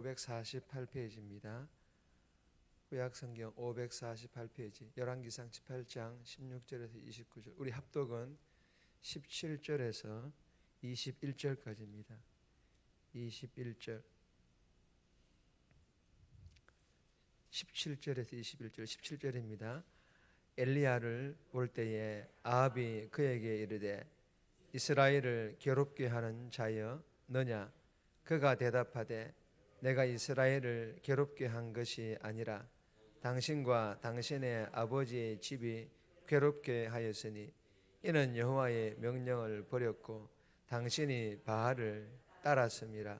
548페이지입니다. 구약성경 548페이지 열왕기상 18장 16절에서 29절. 우리 합독은 17절에서 21절까지입니다. 21절 17절에서 21절 17절입니다. 엘리야를 볼 때에 아합이 그에게 이르되 이스라엘을 괴롭게 하는 자여 너냐? 그가 대답하되 내가 이스라엘을 괴롭게 한 것이 아니라 당신과 당신의 아버지의 집이 괴롭게 하였으니 이는 여호와의 명령을 버렸고 당신이 바알을 따랐음이라.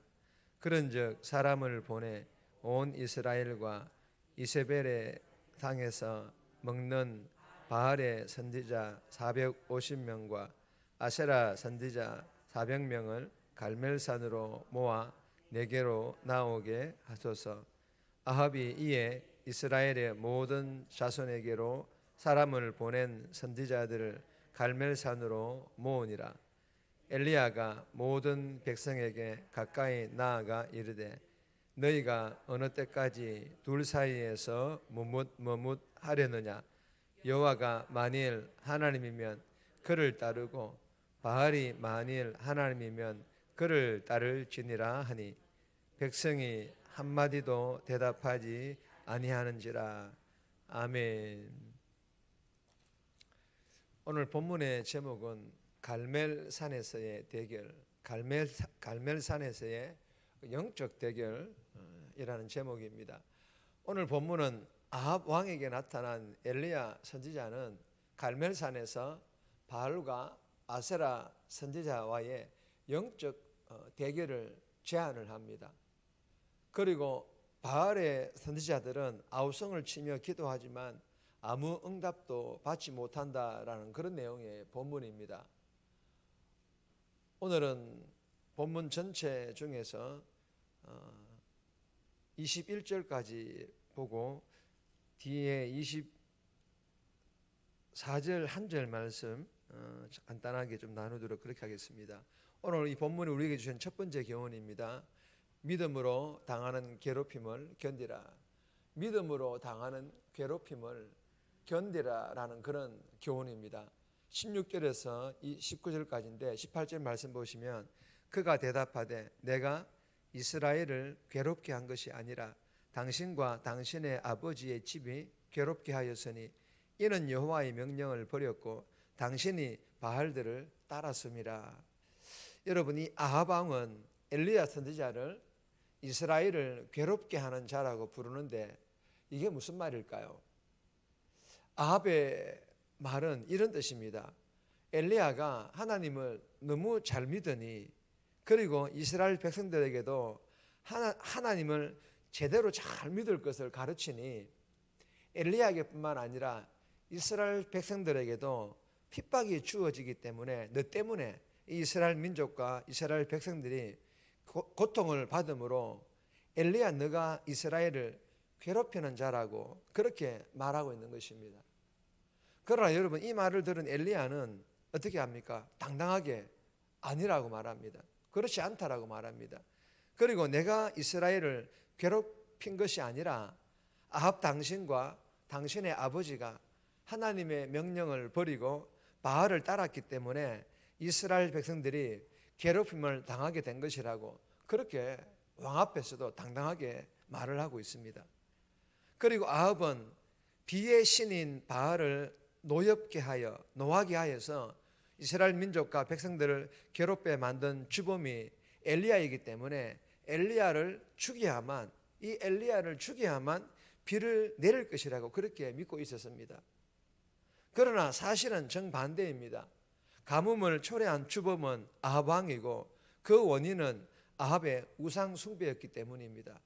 그런즉 사람을 보내 온 이스라엘과 이세벨의 상에서 먹는 바알의 선지자 450명과 아세라 선지자 400명을 갈멜산으로 모아 내게로 나오게 하소서. 아합이 이에 이스라엘의 모든 자손에게로 사람을 보낸 선지자들을 갈멜산으로 모으니라. 엘리야가 모든 백성에게 가까이 나아가 이르되 너희가 어느 때까지 둘 사이에서 머뭇하려느냐? 여호와가 만일 하나님이면 그를 따르고 바알이 만일 하나님이면 그를 따를지니라 하니 백성이 한마디도 대답하지 아니하는지라. 아멘. 오늘 본문의 제목은 갈멜산에서의 대결, 갈멜산에서의 영적 대결이라는 제목입니다. 오늘 본문은 아합 왕에게 나타난 엘리야 선지자는 갈멜산에서 바알과 아세라 선지자와의 영적 대결을 제안을 합니다. 그리고 바알의 선지자들은 아우성을 치며 기도하지만 아무 응답도 받지 못한다라는 그런 내용의 본문입니다. 오늘은 본문 전체 중에서 21절까지 보고 뒤에 24절 한 절 말씀 간단하게 좀 나누도록 그렇게 하겠습니다. 오늘 이 본문이 우리에게 주신 첫 번째 교훈입니다. 믿음으로 당하는 괴롭힘을 견디라. 믿음으로 당하는 괴롭힘을 견디라라는 그런 교훈입니다. 16절에서 19절까지인데 18절 말씀 보시면 그가 대답하되 내가 이스라엘을 괴롭게 한 것이 아니라 당신과 당신의 아버지의 집이 괴롭게 하였으니 이는 여호와의 명령을 버렸고 당신이 바알들을 따랐음이라. 여러분, 이 아합 왕은 엘리야 선지자를 이스라엘을 괴롭게 하는 자라고 부르는데 이게 무슨 말일까요? 아합의 말은 이런 뜻입니다. 엘리야가 하나님을 너무 잘 믿으니, 그리고 이스라엘 백성들에게도 하나님을 제대로 잘 믿을 것을 가르치니 엘리야에게뿐만 아니라 이스라엘 백성들에게도 핍박이 주어지기 때문에 너 때문에 이스라엘 민족과 이스라엘 백성들이 고통을 받음으로 엘리야 너가 이스라엘을 괴롭히는 자라고 그렇게 말하고 있는 것입니다. 그러나 여러분, 이 말을 들은 엘리야는 어떻게 합니까? 당당하게 아니라고 말합니다. 그렇지 않다라고 말합니다. 그리고 내가 이스라엘을 괴롭힌 것이 아니라 아합 당신과 당신의 아버지가 하나님의 명령을 버리고 바알을 따랐기 때문에 이스라엘 백성들이 괴롭힘을 당하게 된 것이라고 그렇게 왕 앞에서도 당당하게 말을 하고 있습니다. 그리고 아합은 비의 신인 바알을 노엽게 하여 노하게 하여서 이스라엘 민족과 백성들을 괴롭게 만든 주범이 엘리야이기 때문에 엘리야를 죽여야만, 이 엘리야를 죽여야만 비를 내릴 것이라고 그렇게 믿고 있었습니다. 그러나 사실은 정반대입니다. 가뭄을 초래한 주범은 아합 왕이고 그 원인은 아합의 우상 숭배였기 때문입니다.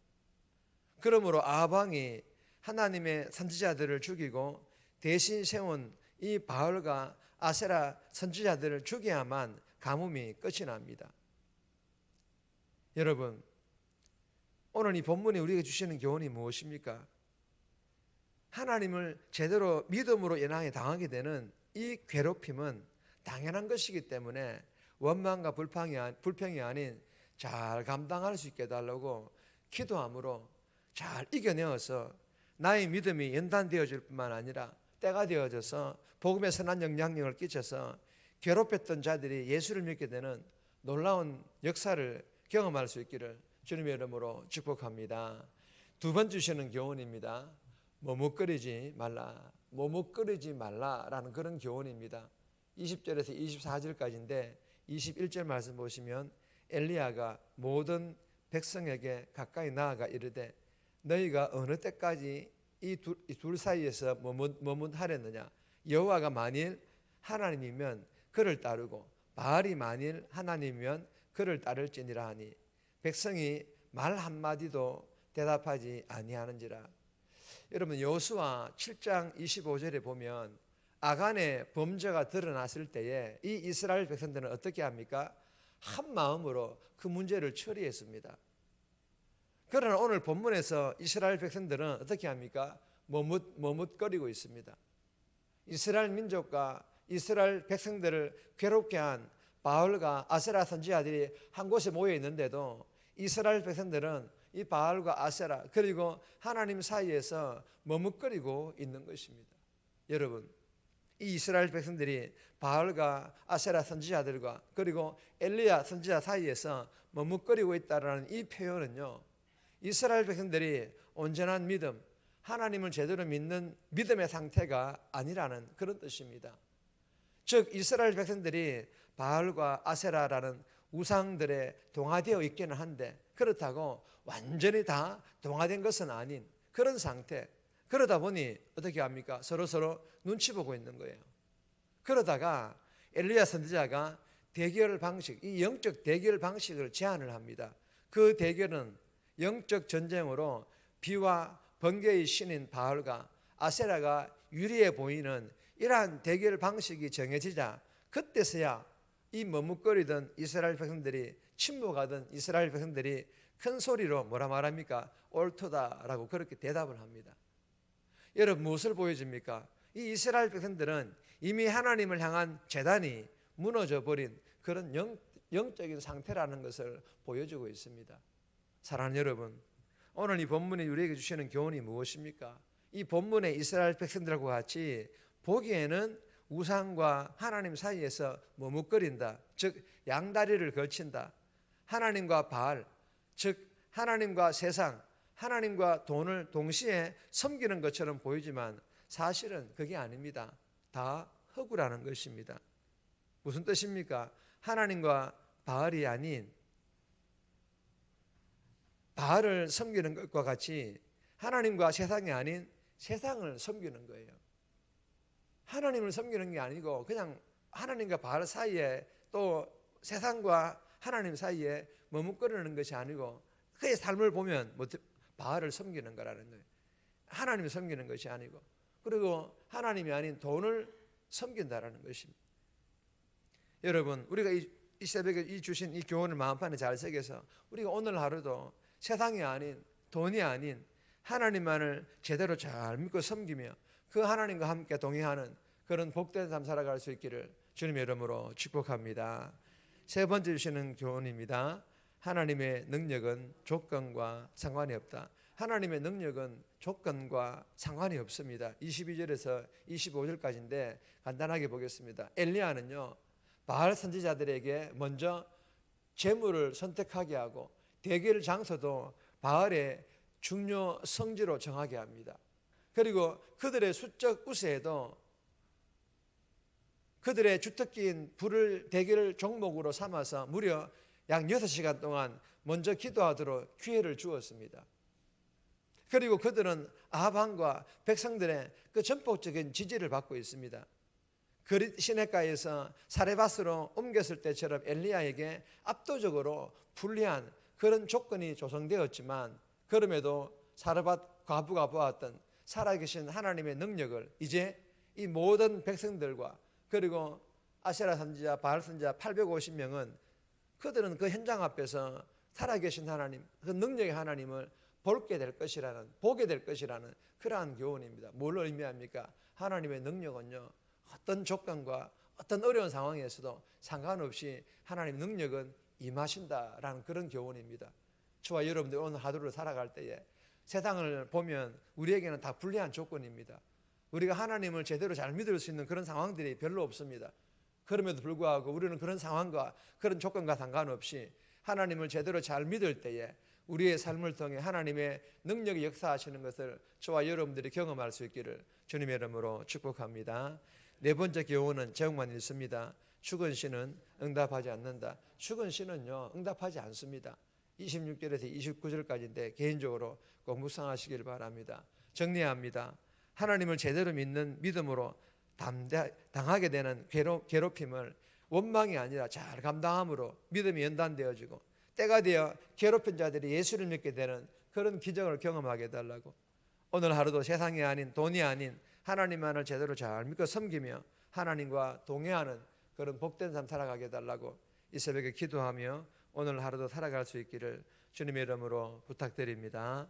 그러므로 아합 왕이 하나님의 선지자들을 죽이고 대신 세운 이 바알과 아세라 선지자들을 죽여야만 가뭄이 끝이 납니다. 여러분, 오늘 이 본문이 우리에게 주시는 교훈이 무엇입니까? 하나님을 제대로 믿음으로 인하여 당하게 되는 이 괴롭힘은 당연한 것이기 때문에 원망과 불평이 아닌 잘 감당할 수 있게 해달라고 기도함으로 잘 이겨내어서 나의 믿음이 연단되어질 뿐만 아니라 때가 되어져서 복음의 선한 영향력을 끼쳐서 괴롭혔던 자들이 예수를 믿게 되는 놀라운 역사를 경험할 수 있기를 주님의 이름으로 축복합니다. 두 번 주시는 교훈입니다. 머뭇거리지 말라. 머뭇거리지 말라라는 그런 교훈입니다. 20절에서 24절까지인데 21절 말씀 보시면 엘리야가 모든 백성에게 가까이 나아가 이르되 너희가 어느 때까지 이 둘 사이에서 머뭇하렸느냐. 여호와가 만일 하나님이면 그를 따르고 바알이 만일 하나님이면 그를 따를지니라 하니 백성이 말 한마디도 대답하지 아니하는지라. 여러분 여호수아 7장 25절에 보면 아간의 범죄가 드러났을 때에 이 이스라엘 백성들은 어떻게 합니까? 한 마음으로 그 문제를 처리했습니다. 그러나 오늘 본문에서 이스라엘 백성들은 어떻게 합니까? 머뭇거리고 있습니다. 이스라엘 민족과 이스라엘 백성들을 괴롭게 한 바알과 아세라 선지자들이 한 곳에 모여 있는데도 이스라엘 백성들은 이 바알과 아세라 그리고 하나님 사이에서 머뭇거리고 있는 것입니다. 여러분, 이 이스라엘 백성들이 바알과 아세라 선지자들과 그리고 엘리야 선지자 사이에서 머뭇거리고 있다는 이 표현은요, 이스라엘 백성들이 온전한 믿음, 하나님을 제대로 믿는 믿음의 상태가 아니라는 그런 뜻입니다. 즉 이스라엘 백성들이 바알과 아세라라는 우상들에 동화되어 있기는 한데 그렇다고 완전히 다 동화된 것은 아닌 그런 상태. 그러다 보니 어떻게 합니까? 서로 눈치 보고 있는 거예요. 그러다가 엘리야 선지자가 대결 방식, 이 영적 대결 방식을 제안을 합니다. 그 대결은 영적 전쟁으로 비와 번개의 신인 바알과 아세라가 유리해 보이는 이러한 대결 방식이 정해지자 그때서야 이 머뭇거리던 이스라엘 백성들이 침묵하던 이스라엘 백성들이 큰 소리로 뭐라 말합니까? 옳도다라고 그렇게 대답을 합니다. 여러분 무엇을 보여줍니까? 이 이스라엘 백성들은 이미 하나님을 향한 제단이 무너져 버린 그런 영적인 상태라는 것을 보여주고 있습니다. 사랑하는 여러분, 오늘 이 본문이 우리에게 주시는 교훈이 무엇입니까? 이 본문의 이스라엘 백성들과 같이 보기에는 우상과 하나님 사이에서 머뭇거린다. 즉 양다리를 걸친다. 하나님과 바알, 즉 하나님과 세상, 하나님과 돈을 동시에 섬기는 것처럼 보이지만 사실은 그게 아닙니다. 다 허구라는 것입니다. 무슨 뜻입니까? 하나님과 바알이 아닌 바알을 섬기는 것과 같이 하나님과 세상이 아닌 세상을 섬기는 거예요. 하나님을 섬기는 게 아니고 그냥 하나님과 바알 사이에 또 세상과 하나님 사이에 머뭇거리는 것이 아니고 그의 삶을 보면 바알을 섬기는 거라는 거예요. 하나님을 섬기는 것이 아니고 그리고 하나님이 아닌 돈을 섬긴다라는 것입니다. 여러분 우리가 이 새벽에 이 주신 이 교훈을 마음판에 잘 새겨서 우리가 오늘 하루도 세상이 아닌 돈이 아닌 하나님만을 제대로 잘 믿고 섬기며 그 하나님과 함께 동행하는 그런 복된 삶 살아갈 수 있기를 주님의 이름으로 축복합니다. 세 번째 주시는 교훈입니다. 하나님의 능력은 조건과 상관이 없다. 하나님의 능력은 조건과 상관이 없습니다. 22절에서 25절까지인데 간단하게 보겠습니다. 엘리야는요 바알 선지자들에게 먼저 재물을 선택하게 하고 대결 장소도 바알의 중요 성지로 정하게 합니다. 그리고 그들의 수적 우세에도 그들의 주특기인 불을 대결 종목으로 삼아서 무려 약 6시간 동안 먼저 기도하도록 기회를 주었습니다. 그리고 그들은 아합왕과 백성들의 그 전폭적인 지지를 받고 있습니다. 그릿 시내가에서 사레밧으로 옮겼을 때처럼 엘리야에게 압도적으로 불리한 그런 조건이 조성되었지만 그럼에도 사르밧 과부가 보았던 살아계신 하나님의 능력을 이제 이 모든 백성들과 그리고 아세라 선지자, 바알 선지자 850명은 그들은 그 현장 앞에서 살아계신 하나님, 그 능력의 하나님을 보게 될 것이라는 그러한 교훈입니다. 뭘 의미합니까? 하나님의 능력은요 어떤 조건과 어떤 어려운 상황에서도 상관없이 하나님의 능력은 임하신다라는 그런 교훈입니다. 저와 여러분들 오늘 하루를 살아갈 때에 세상을 보면 우리에게는 다 불리한 조건입니다. 우리가 하나님을 제대로 잘 믿을 수 있는 그런 상황들이 별로 없습니다. 그럼에도 불구하고 우리는 그런 상황과 그런 조건과 상관없이 하나님을 제대로 잘 믿을 때에 우리의 삶을 통해 하나님의 능력이 역사하시는 것을 저와 여러분들이 경험할 수 있기를 주님의 이름으로 축복합니다. 네 번째 교훈은 제목만 읽습니다. 죽은 씨는 응답하지 않는다. 죽은 씨는요 응답하지 않습니다. 26절에서 29절까지인데 개인적으로 꼭 묵상하시길 바랍니다. 정리합니다. 하나님을 제대로 믿는 믿음으로 당하게 되는 괴롭힘을 원망이 아니라 잘 감당함으로 믿음이 연단되어지고 때가 되어 괴롭힌 자들이 예수를 믿게 되는 그런 기적을 경험하게 해달라고, 오늘 하루도 세상이 아닌 돈이 아닌 하나님만을 제대로 잘 믿고 섬기며 하나님과 동행하는 그런 복된 삶 살아가게 해달라고 이 새벽에 기도하며 오늘 하루도 살아갈 수 있기를 주님의 이름으로 부탁드립니다.